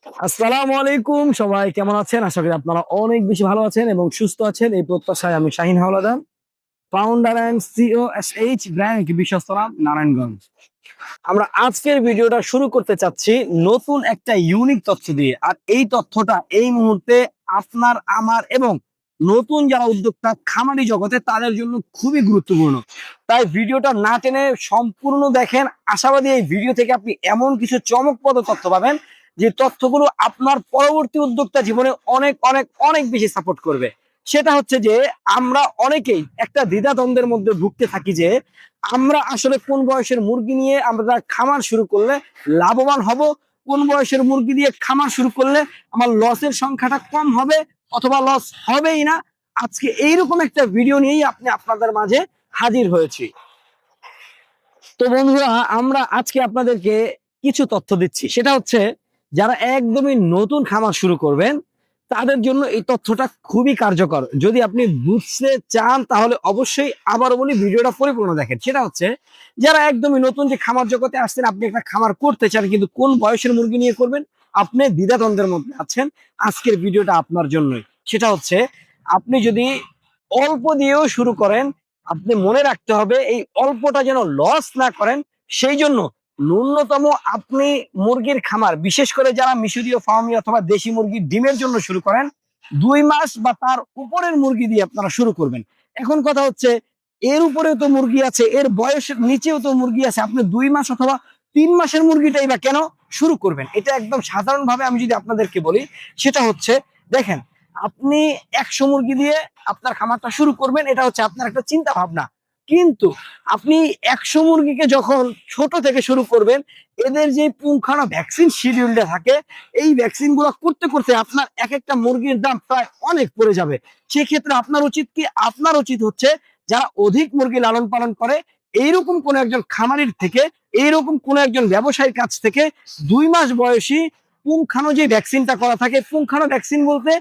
আসসালামু আলাইকুম, সবাই কেমন আছেন? আশা করি আপনারা অনেক বেশি ভালো আছেন এবং সুস্থ আছেন। এই প্রত্যাশায় আমি Shahin Howlader, founder and CEO SH brand বিশ্বস্ত নাম নারায়ণগঞ্জ। আমরা আজকের ভিডিওটা শুরু করতে চাচ্ছি নতুন একটা ইউনিক তথ্য দিয়ে। আর এই তথ্যটা এই মুহূর্তে আপনার, আমার এবং নতুন যারা উদ্যোক্তা খামারি জগতে তাদের জন্য খুবই গুরুত্বপূর্ণ। তাই ভিডিওটা না টেনে সম্পূর্ণ দেখেন। আশাবাদী এই ভিডিও থেকে আপনি এমন কিছু চমকপ্রদ তথ্য পাবেন যে তথ্যগুলো আপনার পরবর্তী উদ্যোক্তা জীবনে অনেক অনেক অনেক বেশি সাপোর্ট করবে। সেটা হচ্ছে যে আমরা অনেকেই একটা দ্বিধাদ্বন্দ্বের মধ্যে ভুগতে থাকি যে আমরা আসলে কোন বয়সের মুরগি নিয়ে আমরা খামার শুরু করলে লাভবান হব, কোন বয়সের মুরগি দিয়ে খামার শুরু করলে আমার লসের সংখ্যাটা কম হবে অথবা লস হবেই না। আজকে এইরকম একটা ভিডিও নিয়েই আপনাদের মাঝে হাজির হয়েছি। তো বন্ধুরা, আমরা আজকে আপনাদেরকে কিছু তথ্য দিচ্ছি। সেটা হচ্ছে যারা একদমই নতুন খামার শুরু করবেন তাদের জন্য এই তথ্যটা খুবই কার্যকর। যদি আপনি বুঝতে চান তাহলে অবশ্যই আবারও বলি ভিডিওটা পরিপূর্ণ দেখেন। সেটা হচ্ছে যারা একদমই নতুন যে খামার জগতে আসছেন, আপনি একটা খামার করতে চান কিন্তু কোন বয়সের মুরগি নিয়ে করবেন আপনি দ্বিধাদ্বন্দ্বের মধ্যে আছেন, আজকের ভিডিওটা আপনার জন্যই। সেটা হচ্ছে আপনি যদি অল্প দিয়েও শুরু করেন, আপনি মনে রাখতে হবে এই অল্পটা যেন লস না করেন। সেই জন্য ন্যূনতম আপনি মুরগির খামার, বিশেষ করে যারা মিশরীয় ফার্মি অথবা দেশি মুরগির ডিমের জন্য শুরু করেন, 2 মাস বা তার উপরের মুরগি দিয়ে আপনারা শুরু করবেন। এখন কথা হচ্ছে এর উপরেও তো মুরগি আছে, এর বয়সের নিচেও তো মুরগি আছে, আপনি 2 মাস অথবা 3 মাসের মুরগিটাই বা কেন শুরু করবেন? এটা একদম সাধারণভাবে আমি যদি আপনাদেরকে বলি, সেটা হচ্ছে দেখেন, আপনি 100 মুরগি দিয়ে আপনার খামারটা শুরু করবেন, এটা হচ্ছে আপনার একটা চিন্তা ভাবনা। কিন্তু আপনি 100 মুরগিকে যখন ছোট থেকে শুরু করবেন, এদের যে পুঙ্খানো ভ্যাকসিন শিডিউলটা থাকে, এই ভ্যাকসিন গুলো করতে করতে আপনার এক একটা মুরগির দাম প্রায় অনেক পড়ে যাবে। সেক্ষেত্রে আপনার উচিত কি? আপনার উচিত হচ্ছে যারা অধিক মুরগি লালন পালন করে এইরকম কোন একজন খামারির থেকে, এইরকম কোন একজন ব্যবসায়ীর কাছ থেকে 2 মাস বয়সী পুঙ্খানো যে ভ্যাকসিনটা করা থাকে, পুঙ্খানো ভ্যাকসিন বলতে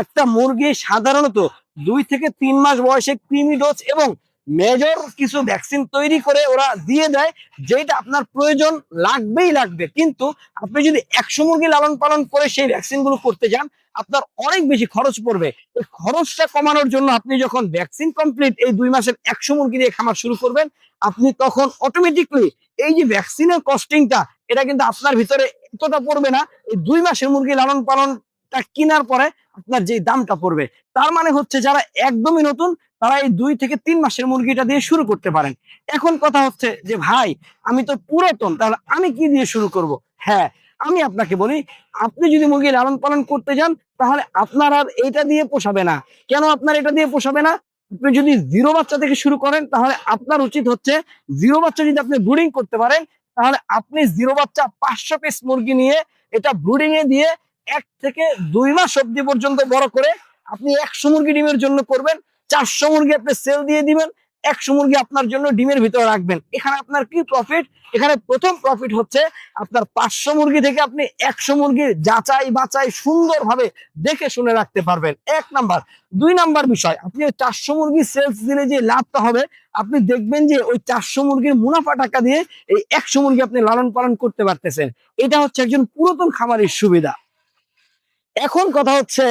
একটা মুরগি সাধারণত 2 থেকে 3 মাস বয়সে কৃমি ডোজ এবং মেজর কিছু ভ্যাকসিন তৈরি করে ওরা দিয়ে দেয়, যেটা আপনার প্রয়োজন লাগবেই লাগবে। কিন্তু আপনি যদি 100 মুরগি লালন পালন করে সেই ভ্যাকসিন গুলো করতে যান, আপনার অনেক বেশি খরচ পড়বে। এই খরচটা কমানোর জন্য আপনি যখন ভ্যাকসিন কমপ্লিট এই 2 মাসের 100 মুরগি দিয়ে খামার শুরু করবেন, আপনি তখন অটোমেটিকলি এই যে ভ্যাকসিনের কস্টিংটা, এটা কিন্তু আপনার ভিতরে এতটা পড়বে না। এই 2 মাসের মুরগি লালন পালনটা কেনার পরে আপনার যে দামটা পড়বে। তার মানে হচ্ছে যারা একদমই নতুন তারা এই 2 থেকে 3 মাসের মুরগিটা দিয়ে শুরু করতে পারেন। এখন কথা হচ্ছে যে ভাই, আমি তো পুরাতন, তাহলে আমি কি দিয়ে শুরু করব? হ্যাঁ, আমি আপনাকে বলি, আপনি যদি মুরগি লালন পালন করতে যান তাহলে আপনার আর এটা দিয়ে পোষাবে না। কেন আপনার এটা দিয়ে পোষাবে না? আপনি যদি জিরো বাচ্চা থেকে শুরু করেন তাহলে আপনার উচিত হচ্ছে জিরো বাচ্চা যদি আপনি ব্রুডিং করতে পারেন তাহলে আপনি জিরো বাচ্চা 500 পিস মুরগি নিয়ে এটা ব্রুডিং এ দিয়ে 1 থেকে 2 মাস অব্দি পর্যন্ত বড় করে আপনি 100 মুরগি ডিমের জন্য করবেন। 400 মুরগি আপনি সেল দিয়ে দিবেন, 100 মুরগি আপনার জন্য ডিমের ভিতরে রাখবেন। এখানে আপনার কি প্রফিট? এখানে প্রথম প্রফিট হচ্ছে আপনার 500 মুরগি থেকে আপনি 100 মুরগির যাচাই বাছাই সুন্দরভাবে দেখে শুনে রাখতে পারবেন, 1 নাম্বার। 2 নাম্বার বিষয়, আপনি ওই 400 মুরগি সেলস দিলে যে লাভটা হবে, আপনি দেখবেন যে ওই 400 মুরগির মুনাফা টাকা দিয়ে এই 100 মুরগি আপনি লালন পালন করতে পারতেছেন। এটা হচ্ছে একজন পুরাতন খামারির সুবিধা। এখন কথা হচ্ছে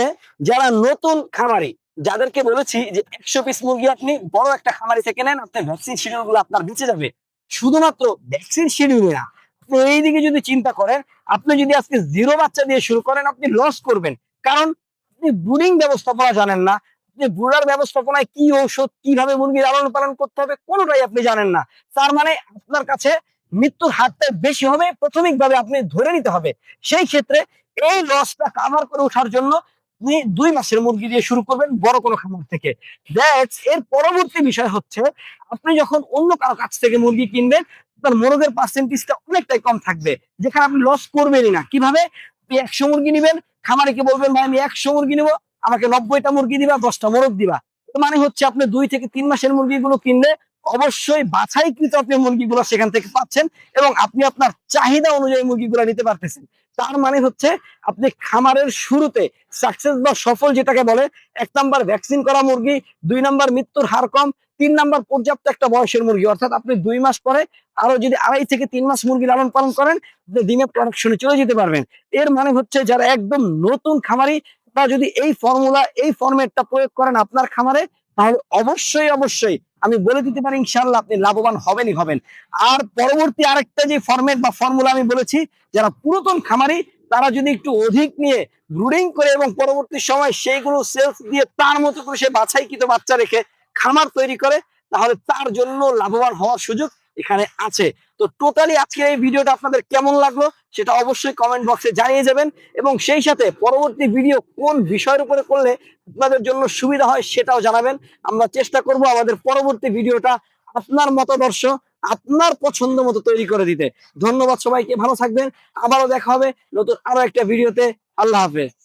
যারা নতুন খামারি, যাদেরকে বলেছি যে 100 পিস মুরগি আপনি বড় একটা খামারি থেকে নেন, আপনার ভ্যাকসিন শিডিউল গুলো আপনার বেঁচে যাবে। শুধুমাত্র ভ্যাকসিন শিডিউল না, আপনি এইদিকে যদি চিন্তা করেন, আপনি যদি আজকে জিরো বাচ্চা দিয়ে শুরু করেন আপনি লস করবেন। কারণ আপনি ব্রুডিং ব্যবস্থাপনা জানেন না, আপনি ব্রুডার ব্যবস্থাপনায় কি ঔষধ, কিভাবে মুরগি লালন পালন করতে হবে কোনোটাই আপনি জানেন না। তার মানে আপনার কাছে মৃত্যুর হারটা বেশি হবে, প্রাথমিকভাবে আপনি ধরে নিতে হবে। সেই ক্ষেত্রে এই লসটা কাভার করে ওঠার জন্য আপনি 2 মাসের মুরগি দিয়ে শুরু করবেন বড় কোনো খামার থেকে। দ্যাটস এর পরবর্তী বিষয় হচ্ছে আপনি যখন অন্য কারো কাছ থেকে মুরগি কিনবেন, আপনার মোরগের পার্সেন্টেজটা অনেকটাই কম থাকবে, যেখানে আপনি লস করবেনই না। কিভাবে? আপনি 100 মুরগি নিবেন, খামারিকে বলবেন ভাই আমি 100 মুরগি নিবো, আমাকে 90টা মুরগি দিবা, 10টা মোরগ দিবা। মানে হচ্ছে আপনি 2 থেকে 3 মাসের মুরগিগুলো কিনলে অবশ্যই বাছাইকৃত আপনি মুরগিগুলো সেখান থেকে পাচ্ছেন এবং আপনি আপনার চাহিদা অনুযায়ী মুরগিগুলো নিতে পারতেছেন। তার মানে হচ্ছে আপনি খামারের শুরুতে সাকসেস বা সফল যেটাকে বলে, 1 নাম্বার ভ্যাকসিন করা মুরগি, 2 নাম্বার মৃত্যুর হার কম, নাম্বার পর্যাপ্ত একটা বয়সের মুরগি, অর্থাৎ আপনি 2 মাস পরে আরো যদি 2.5 থেকে 3 মাস মুরগি লালন পালন করেন, আপনি ডিমের প্রোডাকশনে চলে যেতে পারবেন। এর মানে হচ্ছে যারা একদম নতুন খামারি, তারা যদি এই ফর্মুলা, এই ফরম্যাটটা প্রয়োগ করেন আপনার খামারে, তাহলে অবশ্যই অবশ্যই আমি বলে দিতে পারি ইনশাআল্লাহ আপনি লাভবান হবেনই হবেন। আর পরবর্তী আরেকটা যে ফরম্যাট বা ফর্মুলা আমি বলেছি, যারা পুরাতন খামারি তারা যদি একটু অধিক নিয়ে ব্রুডিং করে এবং পরবর্তী সময় সেইগুলো সেলস দিয়ে তার মতো করে সে বাছাইকৃত বাচ্চা রেখে খামার তৈরি করে, তাহলে তার জন্য লাভবান হওয়ার সুযোগ এখানে আছে। তো টোটালি আজকের এই ভিডিওটা আপনাদের কেমন লাগলো সেটা অবশ্যই কমেন্ট বক্সে জানিয়ে যাবেন, এবং সেই সাথে পরবর্তী ভিডিও কোন বিষয়ের উপরে করলে আপনাদের জন্য সুবিধা হয় সেটাও জানাবেন। আমরা চেষ্টা করব আমাদের পরবর্তী ভিডিওটা আপনার মতাদর্শ, আপনার পছন্দ মতো তৈরি করে দিতে। ধন্যবাদ সবাইকে, ভালো থাকবেন। আবারও দেখা হবে নতুন আরো একটা ভিডিওতে। আল্লাহ হাফেজ।